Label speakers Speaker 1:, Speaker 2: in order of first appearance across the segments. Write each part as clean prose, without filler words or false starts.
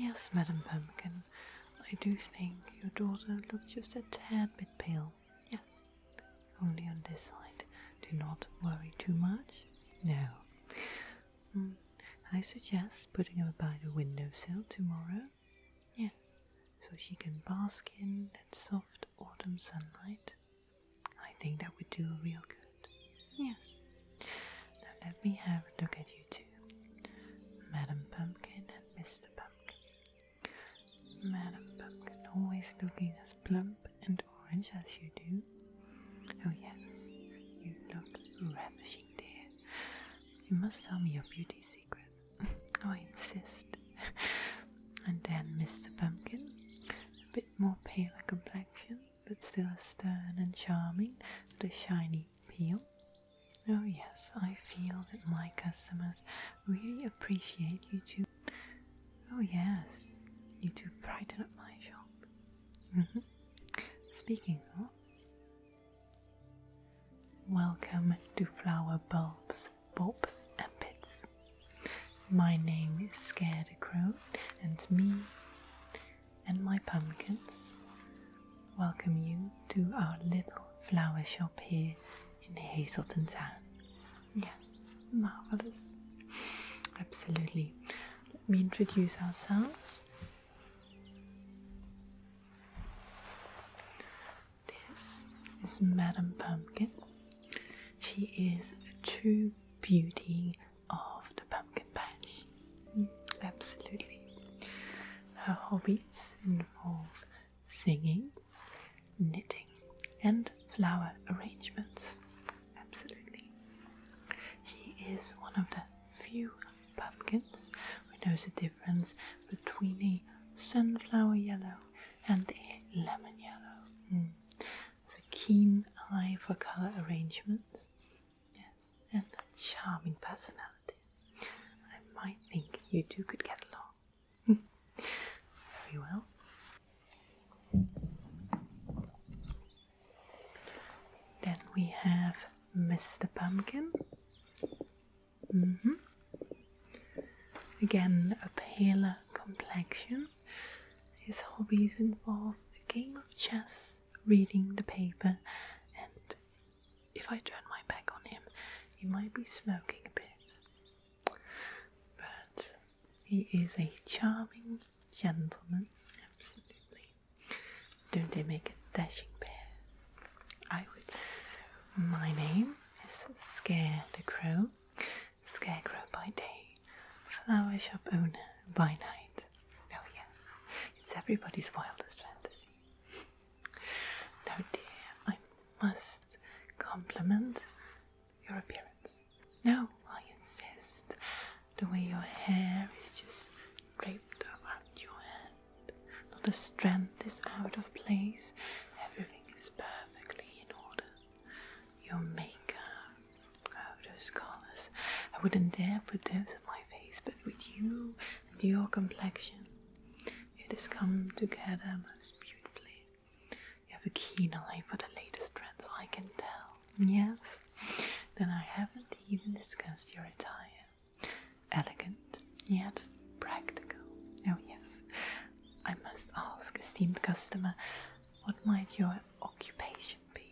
Speaker 1: Yes, Madam Pumpkin. I do think your daughter looks just a tad bit pale. Yes. Only on this side. Do not worry too much. No. I suggest putting her by the windowsill tomorrow. Yes. So she can bask in that soft autumn sunlight. I think that would do her real good. Yes. Now let me have a look at you two. Madam Pumpkin and Mr. Pumpkin. Madam Pumpkin, always looking as plump and orange as you do. Oh yes, you look ravishing, dear. You must tell me your beauty secret. Oh, I insist. And then Mr. Pumpkin, a bit more paler complexion, but still as stern and charming, with a shiny peel. Oh yes, I feel that my customers really appreciate you two. Oh yes, you two brighten up my shop. Speaking of, welcome to Flower Bulbs, Bobs and Bits. My name is Scarecrow, and me and my pumpkins welcome you to our little flower shop here in Hazelton Town. Yes, marvelous. Absolutely. Let me introduce ourselves. This is Madam Pumpkin. She is a true beauty of the pumpkin patch. Absolutely. Her hobbies involve singing, knitting, and flower arrangements. Absolutely. She is one of the few pumpkins who knows the difference between a sunflower yellow and a lemon yellow. Has a keen eye for colour arrangements. Yes, and a charming personality. I might think you two could get along. Very well. Then we have Mr. Pumpkin. Again, a paler complexion. His hobbies involve a game of chess, reading the paper, and if I turn my back on him, he might be smoking a bit. But he is a charming gentleman, absolutely. Don't they make a dashing pair? I would say so. My name is Scarecrow. Scarecrow by day, flower shop owner by night. Oh yes, it's everybody's wildest fantasy. Now dear, I must compliment your appearance. No, I insist. The way your hair is just draped around your head. Not a strand is out of place. Everything is perfectly in order. Your makeup, oh, those colors. I wouldn't dare put those on my face, but with you and your complexion, it has come together most beautifully. You have a keen eye for the latest trends, I can tell. Yes? Then I haven't even discussed your attire. Elegant, yet practical. Oh yes. I must ask, esteemed customer, what might your occupation be?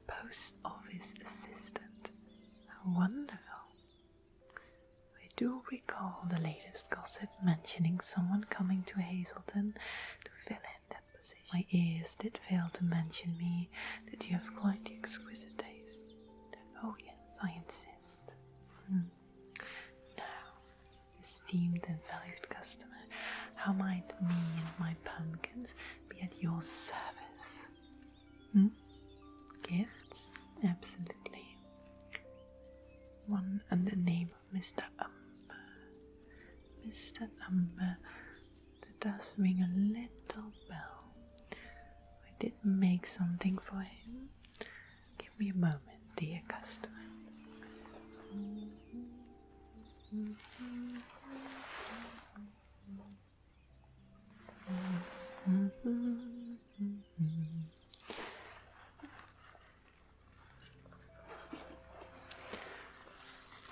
Speaker 1: Post office assistant. How wonderful. I do recall the latest gossip mentioning someone coming to Hazelton to fill in that position. My ears did fail to mention me that you have quite the exquisite taste. Oh yes, I insist. Now, esteemed and valued customer, how might me and my pumpkins be at your service? Gifts? Absolutely. One under the name of Mr. Umber. Mr. Umber, that does ring a little bell. I did make something for him. Give me a moment, dear customer.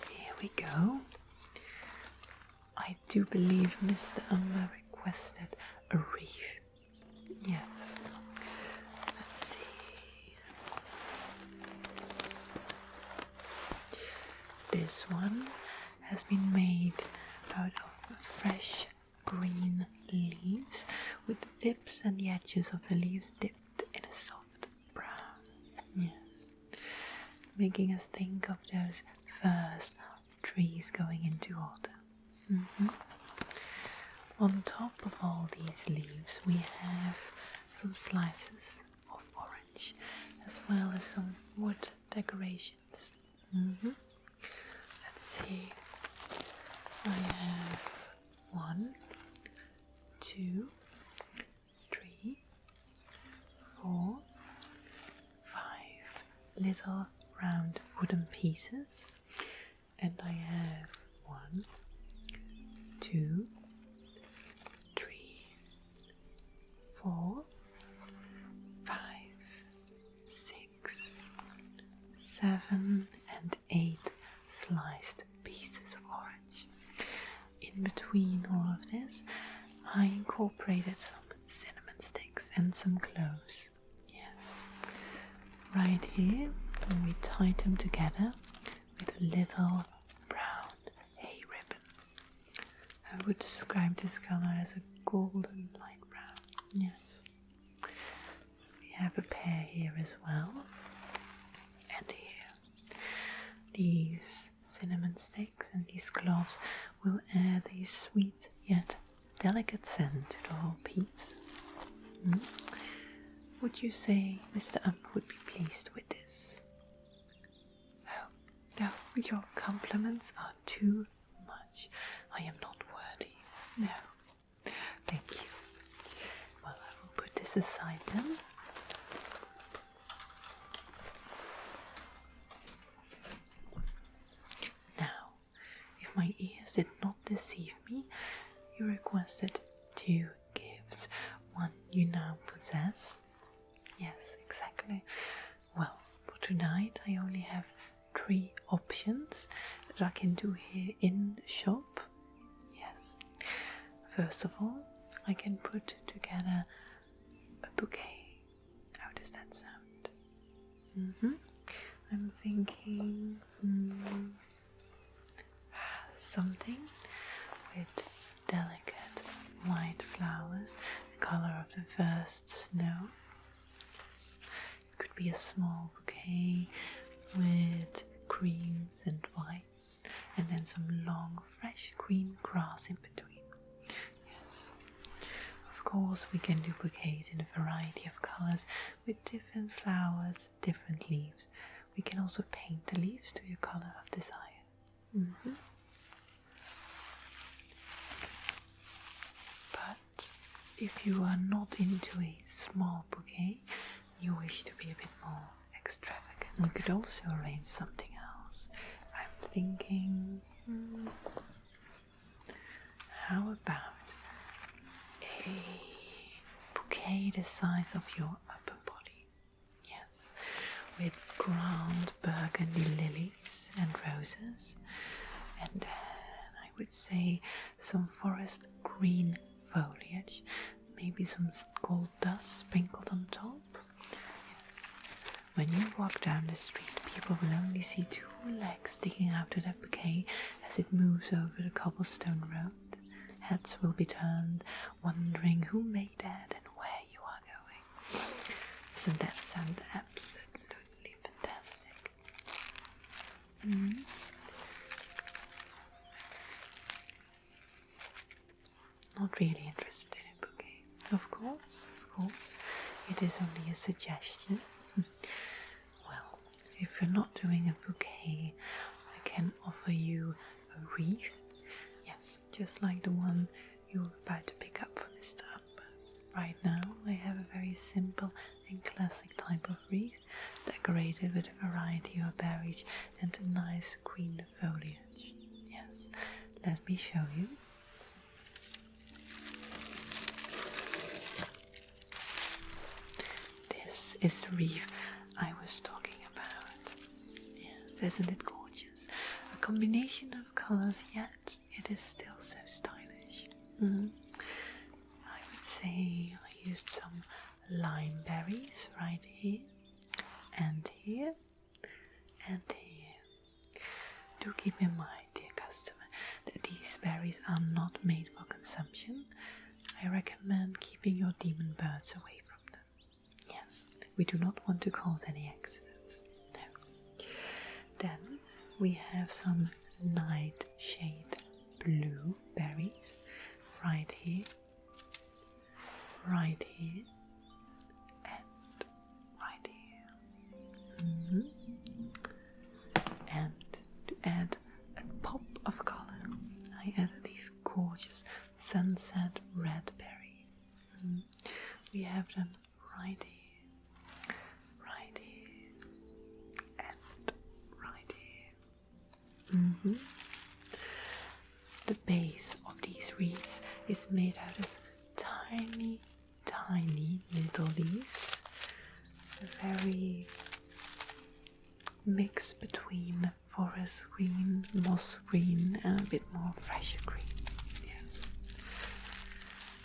Speaker 1: Here we go. I do believe Mr. Umber requested a wreath. Yes. Let's see. This one has been made out of fresh green leaves with the tips and the edges of the leaves dipped in a soft brown. Yes. Making us think of those first trees going into autumn. On top of all these leaves we have some slices of orange as well as some wood decorations. Let's see. I have 1, 2, 3, 4, 5 little round wooden pieces, and I have 1, 2, 3, 4, 5, 6, 7, and 8 sliced pieces of orange. In between all of this, I incorporated some cinnamon sticks and some cloves. Yes. Right here, and we tied them together with a little brown hay ribbon. I would describe this color as a golden light brown. Yes. We have a pair here as well. And here. These cinnamon sticks and these cloves will add a sweet yet delicate scent to the whole piece. Would you say Mr. Umber would be pleased with this? Oh, no, your compliments are too much. I am not worthy. No, thank you. Well, I will put this aside then. Now, if my ears did not deceive me, you requested 2 gifts, one you now possess. Yes, exactly. Well, for tonight I only have 3 options that I can do here in the shop. Yes. First of all, I can put together a bouquet. How does that sound? I'm thinking something with delicate white flowers, the color of the first snow. It could be a small bouquet with creams and whites, and then some long fresh green grass in between. Yes. Of course we can do bouquets in a variety of colors with different flowers, different leaves. We can also paint the leaves to your color of desire. But if you are not into a small bouquet, you wish to be a bit more extravagant, we could also arrange something else. I'm thinking, how about a bouquet the size of your upper body? Yes, with grand burgundy lilies and roses, and then I would say some forest green foliage, maybe some gold dust sprinkled on top. Yes, when you walk down the street, people will only see 2 legs sticking out of that bouquet as it moves over the cobblestone road. Heads will be turned, wondering who made that and where you are going. Doesn't that sound absolutely fantastic? Not really interested in a bouquet. Of course, it is only a suggestion. Well, if you're not doing a bouquet, I can offer you a wreath. Yes, just like the one you were about to pick up for Mr. Umber. Right now, I have a very simple and classic type of wreath, decorated with a variety of berries and a nice green foliage. Yes, let me show you. This is the wreath I was talking about. Yes, isn't it gorgeous? A combination of colors yet it is still so stylish. I would say I used some lime berries right here and here and here. Do keep in mind, dear customer, that these berries are not made for consumption. I recommend keeping your demon birds away from them. Yes, we do not want to cause any accidents. No. Then we have some nightshade blue berries right here, and right here. And to add a pop of color, I added these gorgeous sunset red berries. We have them right here, and right here. The base of these wreaths is made out of tiny little leaves, very mix between forest green, moss green, and a bit more fresher green. Yes.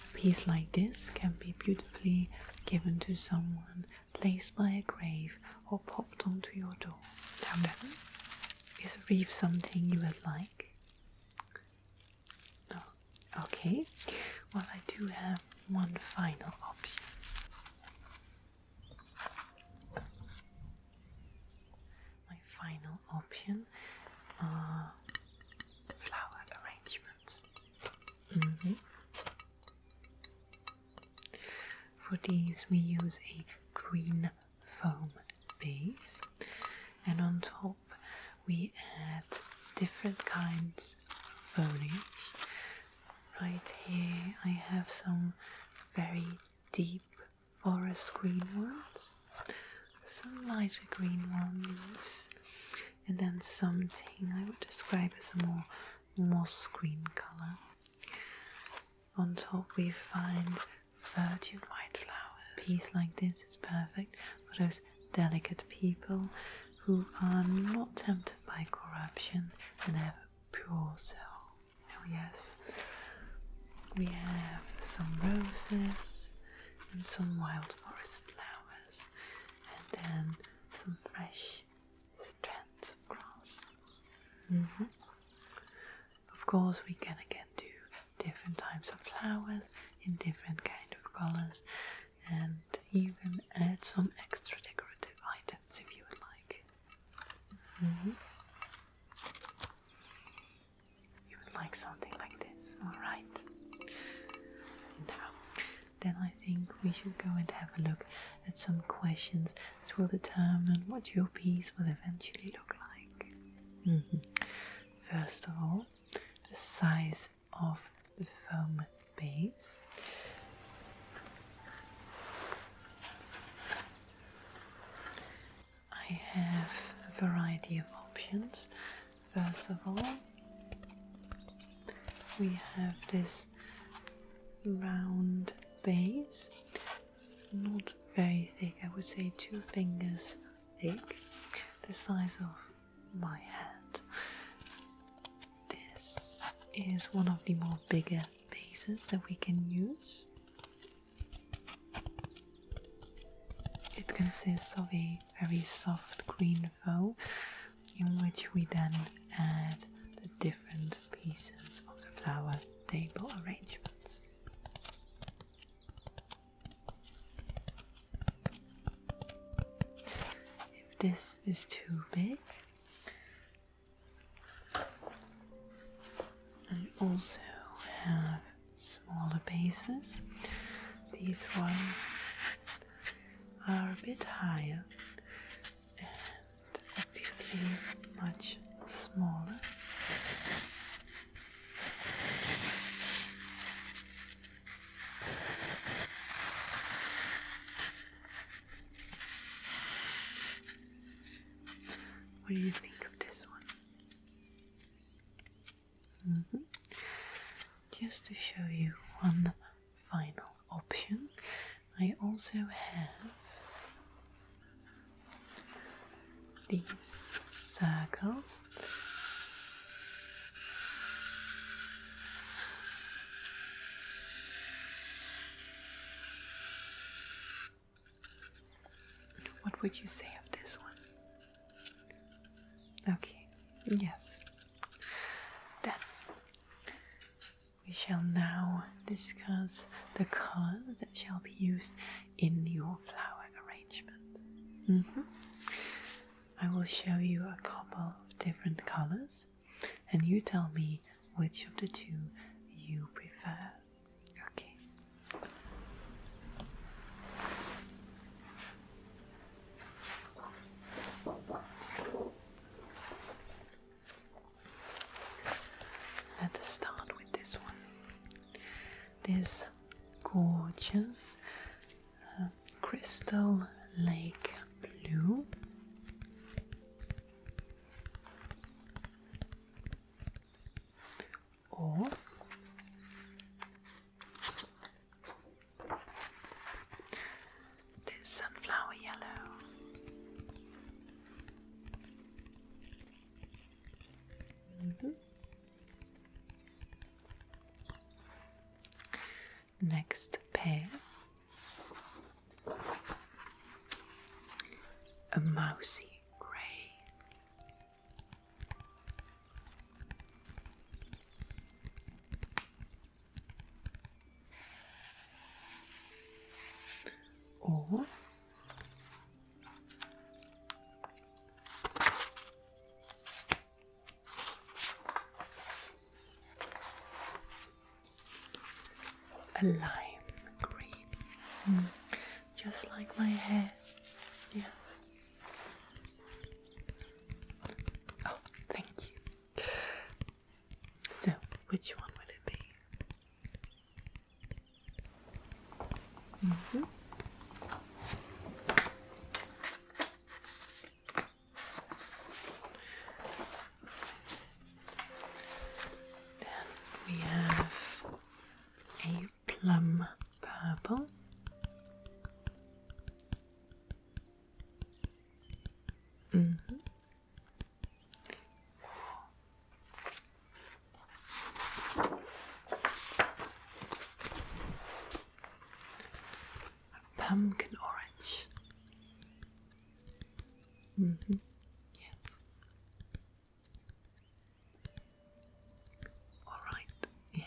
Speaker 1: A piece like this can be beautifully given to someone, placed by a grave, or popped onto your door. Now then, is a wreath something you would like? No. Okay. Well, I do have one final option. My final option are flower arrangements. For these we use a green foam base, and on top we add different kinds of foliage. Right here I have some very deep forest green ones, some lighter green ones, and then something I would describe as a more moss green color. On top we find virgin white flowers. A piece like this is perfect for those delicate people who are not tempted by corruption and have a pure soul. Oh yes. We have some roses and some wild forest flowers, and then some fresh strands of grass. Of course, we can again do different types of flowers in different kind of colors, and even add some extra decorative items if you would like. You would like something like this, alright? Now, then I think we should go and have a look at some questions that will determine what your piece will eventually look like. First of all, the size of the foam base. I have a variety of options. First of all, we have this round base, not very thick, I would say 2 fingers thick, the size of my hand. This is one of the more bigger bases that we can use. It consists of a very soft green foam in which we then add the different pieces of the flower table arrangements. If this is too big, I also have smaller bases. These ones are a bit higher and obviously much smaller. What do you think of this one? Just to show you one final option, I also have these circles would you say of this one? Okay, yes. Then we shall now discuss the colors that shall be used in your flower arrangement. I will show you a couple of different colors, and you tell me which of the two you prefer. Okay. Let us start with this one. This gorgeous crystal lake blue. Or this sunflower yellow. Next pair, a mousy grey. Or a lime green, just like my hair. Yes. Oh, thank you. So, which one would it be? Then we have a plum purple. Pumpkin orange. Yes. All right. Yeah.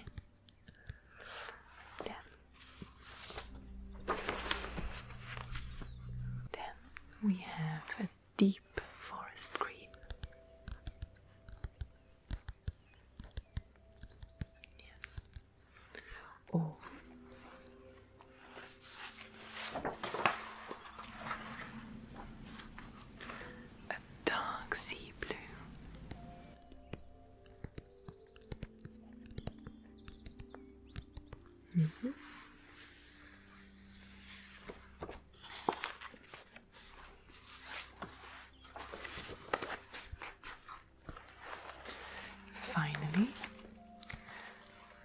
Speaker 1: Then we have a deep forest green. Yes. Or a dark sea blue. Finally,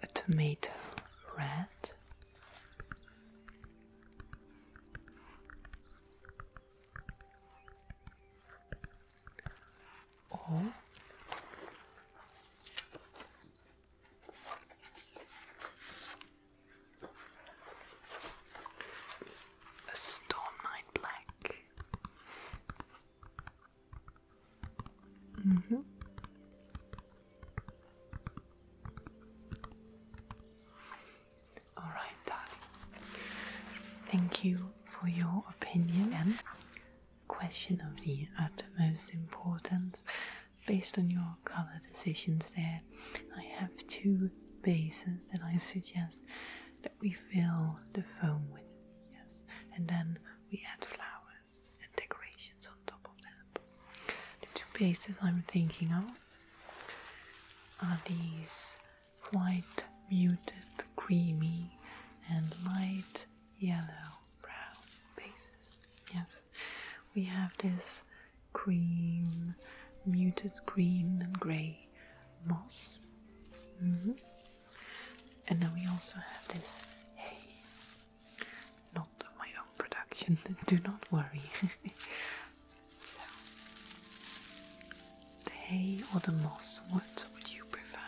Speaker 1: a tomato red. Or a storm night black. All right, darling. Thank you for your opinion. And question of the utmost importance. Based on your color decisions there, I have two bases that I suggest that we fill the foam with. Yes, and then we add flowers and decorations on top of that. The two bases I'm thinking of are these quite muted, creamy, and light yellow brown bases. Yes, we have this cream, muted green and grey moss. And then we also have this hay. Not of my own production, do not worry. So, the hay or the moss, what would you prefer?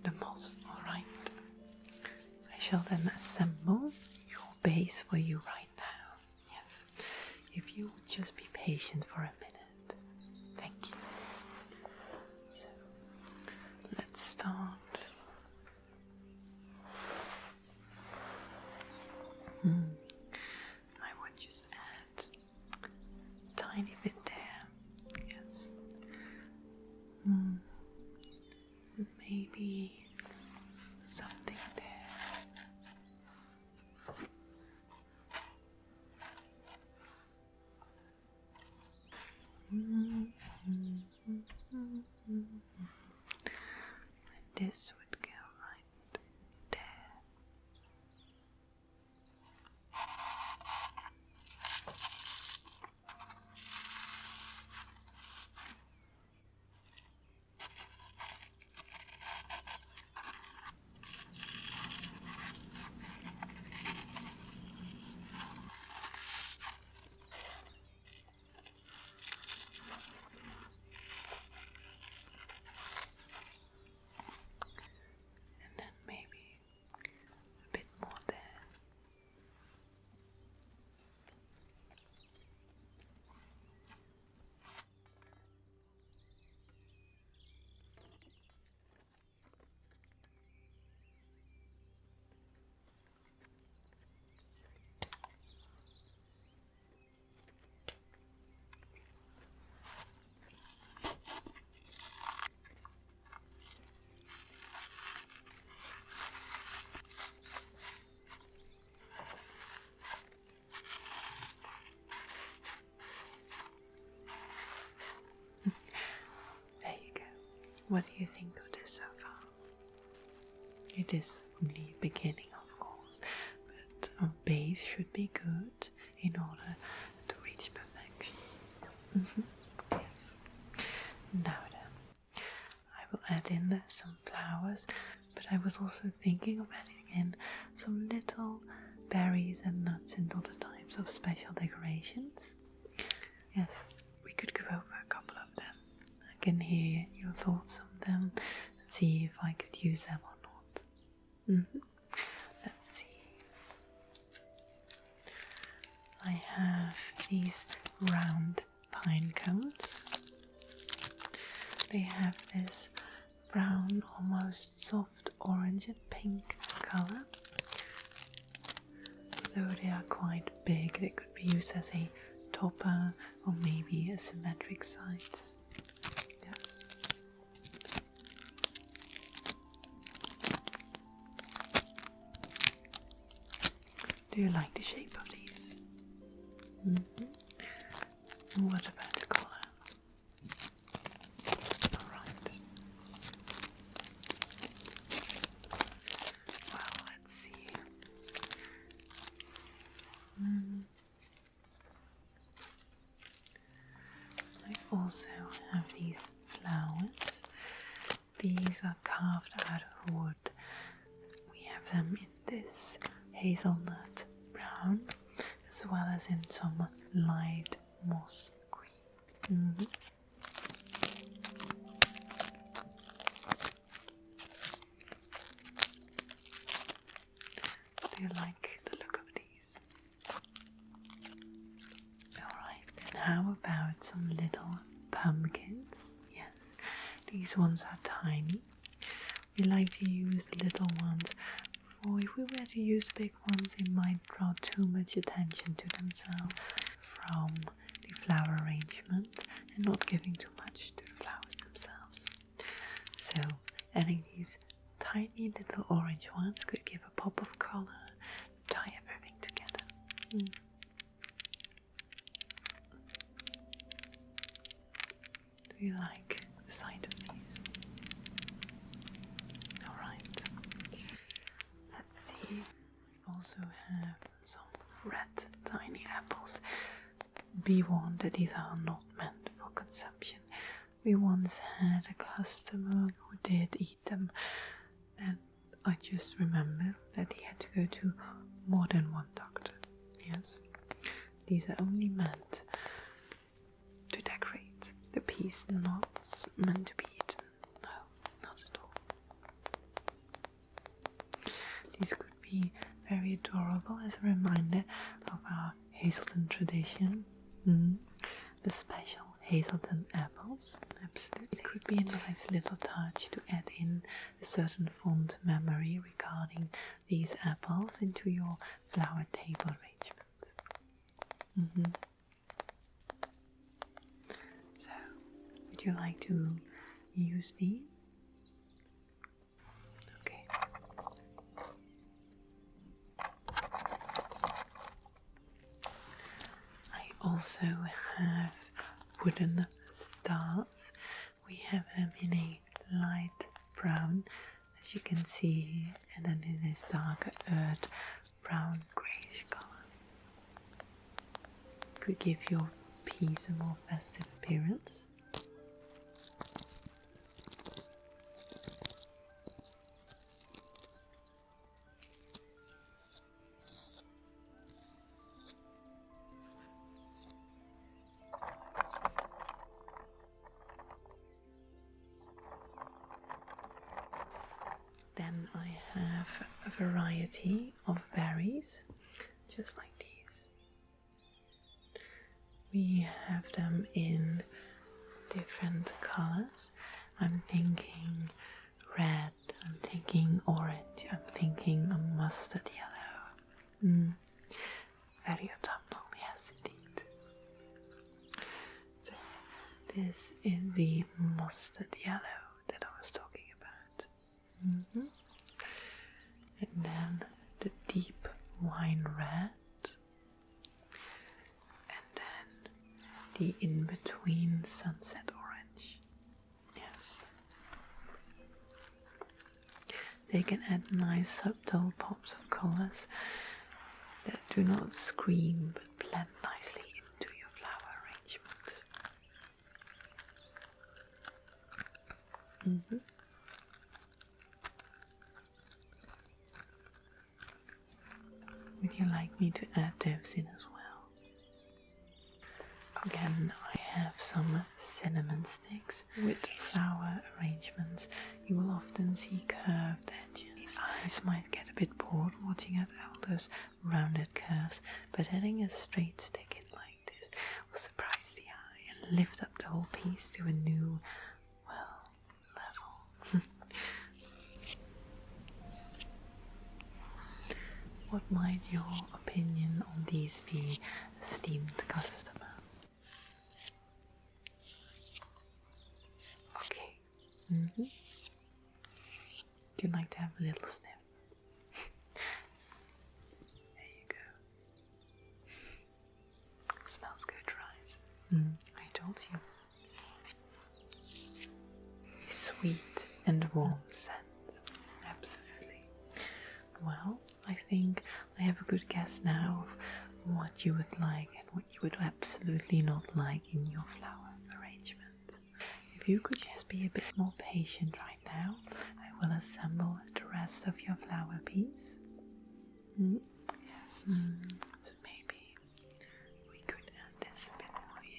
Speaker 1: The moss, alright. I shall then assemble your base for you right now. Yes, if you would just be patient for a minute. Thank you. So, let's start. I would just add a tiny bit there. Yes. Maybe something there. And this would go right there. And then maybe a bit more there. There you go. What do you think of this so far? It is only a beginning, of course, but our base should be good in order to reach perfection. Yes. Now then, I will add in some flowers, but I was also thinking of adding in some little berries and nuts and other types of special decorations. Yes, we could go over a couple of them. I can hear your thoughts on them and see if I could use them or not. Let's see. I have these round pine cones. They have this brown, almost soft orange and pink color. Though they are quite big, they could be used as a topper or maybe a symmetric sides. Yes. Do you like the shape of these? What about the color? Alright. Well, let's see. I also have these flowers. These are carved out of wood. We have them in this hazelnut brown as well as in some light moss green. Do you like the look of these? Alright, and how about some little pumpkins? Yes, these ones are tiny. We like to use the little ones, for if we were to use big ones, they might draw too much attention to themselves from the flower arrangement and not giving too much to the flowers themselves. So adding these tiny little orange ones could give a pop of color, tie everything together. Do you like the sight of these? Alright. Let's see. We also have some red tiny apples. Be warned that these are not meant for consumption. We once had a customer who did eat them, and I just remember that he had to go to more than one doctor. Yes, these are only meant to decorate the piece, not meant to be eaten. No, not at all. These could be very adorable as a reminder of our Hazelton tradition. The special Hazelton apples. Absolutely. It could be a nice little touch to add in a certain fond memory regarding these apples into your flower table arrangement. So, would you like to use these? Okay. I also have wooden stars. We have them in a light brown, as you can see here, and then in this darker earth brown greyish color. Could give your piece a more festive appearance. Then I have a variety of berries, just like these. We have them in different colors. I'm thinking red, I'm thinking orange, I'm thinking a mustard yellow. Very autumnal, yes indeed. So this is the mustard yellow that I was talking about. And then the deep wine red. And then the in-between sunset orange. Yes. They can add nice subtle pops of colors that do not scream but blend nicely into your flower arrangements. Would you like me to add those in as well? Again, I have some cinnamon sticks. With flower arrangements, you will often see curved edges. Eyes might get a bit bored watching at all those rounded curves, but adding a straight stick in like this will surprise the eye and lift up the whole piece to a new, level. What might your opinion on these be, esteemed customer? Okay. Would you like to have a little sniff? There you go. Smells good, right? I told you. Sweet and warm scent. Absolutely. Well, I think I have a good guess now of what you would like and what you would absolutely not like in your flower arrangement. If you could just be a bit more patient right now, I will assemble the rest of your flower piece. Yes. So maybe we could add this a bit more here.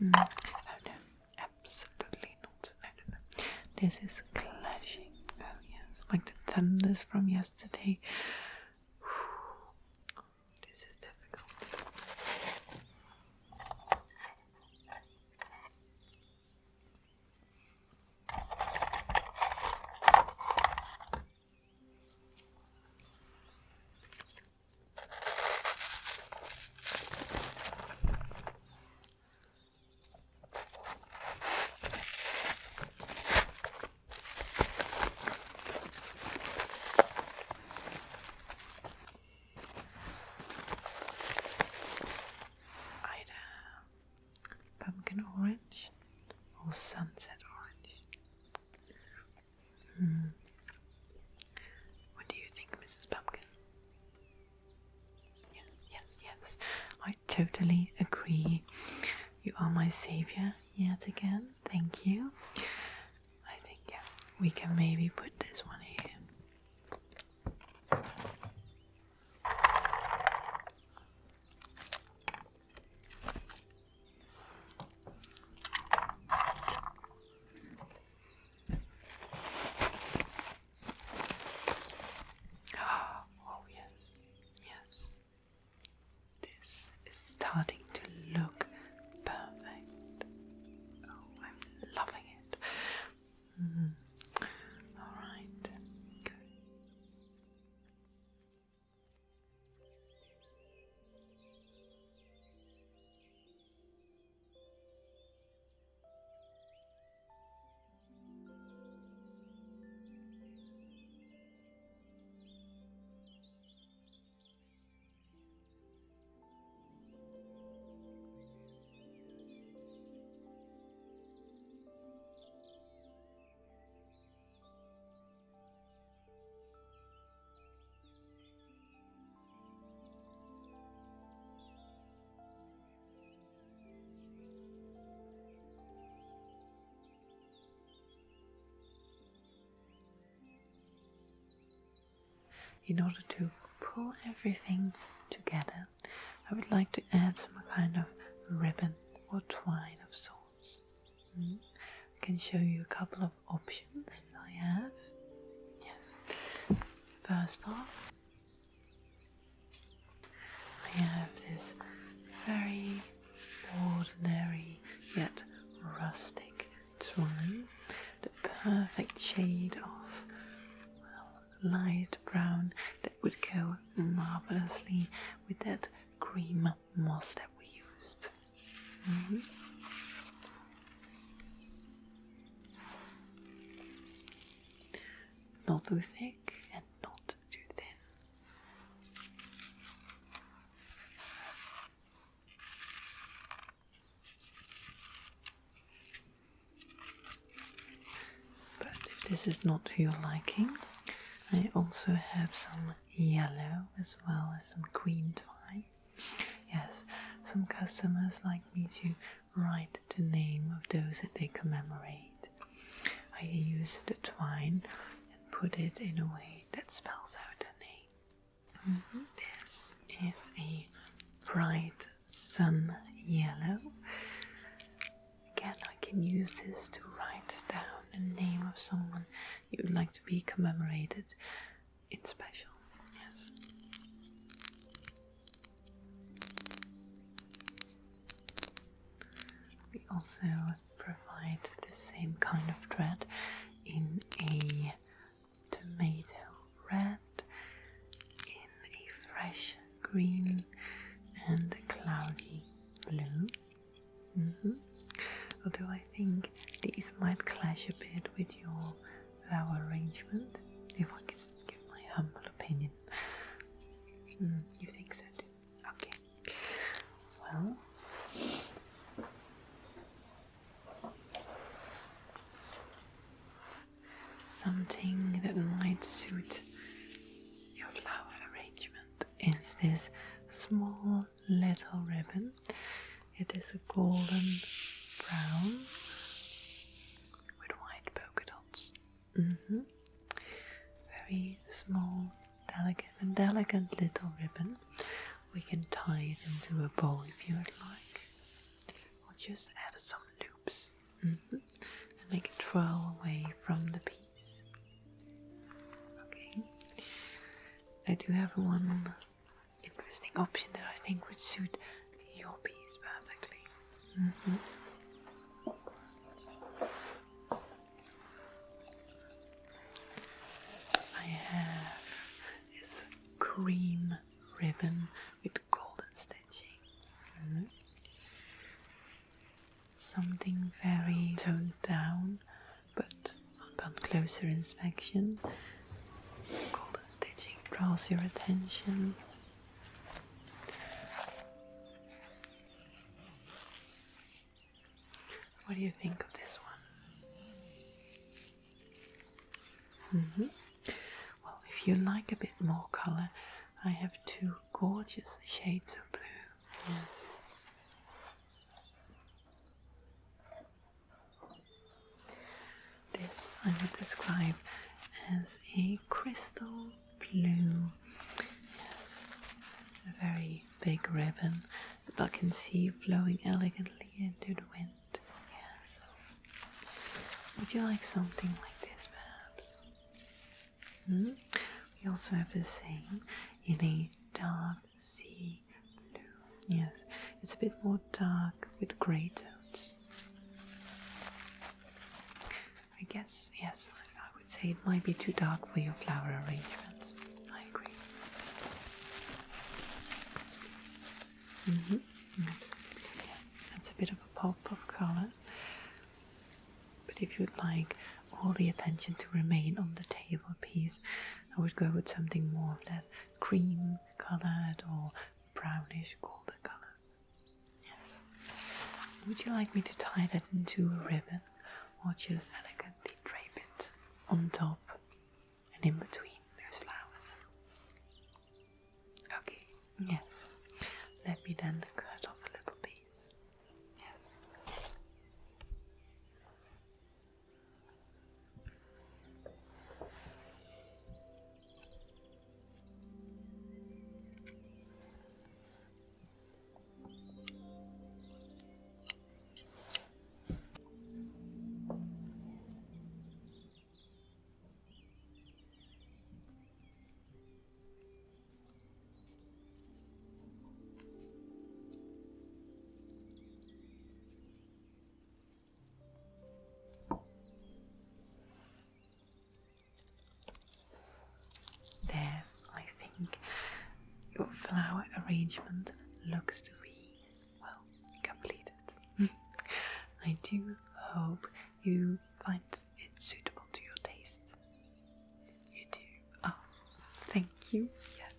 Speaker 1: Oh no, absolutely not. No. This is clashing. Oh yes, like the thunders from yesterday. This is difficult. Pumpkin orange or sunset orange? What do you think, Mrs. Pumpkin? Yes. I totally agree. You are my savior yet again. Thank you. I think, yeah, we can maybe put this one here. Oh, yes. This is starting to look perfect. Oh, I'm loving it. Alright, good. In order to pull everything together, I would like to add some kind of ribbon or twine of sorts. I can show you a couple of options I have. Yes. First off, I have this very ordinary yet rustic twine, the perfect shade of light brown that would go marvelously with that cream moss that we used. Not too thick and not too thin. But if this is not to your liking, I also have some yellow as well as some green twine. Yes, some customers like me to write the name of those that they commemorate. I use the twine and put it in a way that spells out the name. This is a bright sun yellow. Again, I can use this to write down the name of someone you would like to be commemorated in special. Yes. We also provide the same kind of thread in a tomato red, in a fresh green, and a cloudy blue. Although I think these might clash a bit with your flower arrangement, if I can give my humble opinion. You think so too? Okay. Well, something that might suit your flower arrangement is this small little ribbon. It is a golden brown with white polka dots. Very small, delicate little ribbon. We can tie it into a bow if you would like, or just add some loops and make it twirl away from the piece. Okay. I do have one interesting option that I think would suit your piece perfectly. I have this cream ribbon with golden stitching. Something very toned down, but upon closer inspection, golden stitching draws your attention. What do you think of this one? Well, if you like a bit more color, I have two gorgeous shades of blue. Yes. This I would describe as a crystal blue. Yes. A very big ribbon that I can see flowing elegantly into the wind. Yes. Would you like something like this, perhaps? We also have the same in a dark sea blue. Yes, it's a bit more dark with grey tones. I guess, yes, I would say it might be too dark for your flower arrangements. I agree. Absolutely, yes. That's a bit of a pop of colour. But if you'd like all the attention to remain on the table piece, I would go with something more of that cream coloured or brownish golden colours. Yes. Would you like me to tie that into a ribbon or just elegantly drape it on top and in between those flowers? Okay, yes. Let me then cut off a little piece. Yes. There, I think your flower arrangement looks to be, well, completed. I do hope you find it suitable to your taste. You do? Oh, thank you. Yes,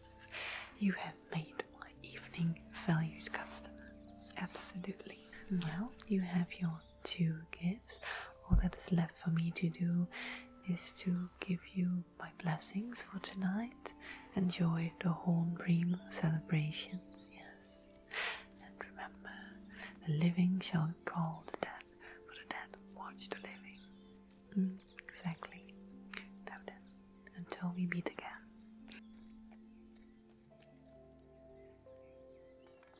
Speaker 1: you have made my evening valued customer. Absolutely. Well, you have your two gifts. All that is left for me to do is to give you my blessings for tonight. Enjoy the Hornbream celebrations, yes. And remember, the living shall call the dead, for the dead watch the living. Exactly. Now then, until we meet again.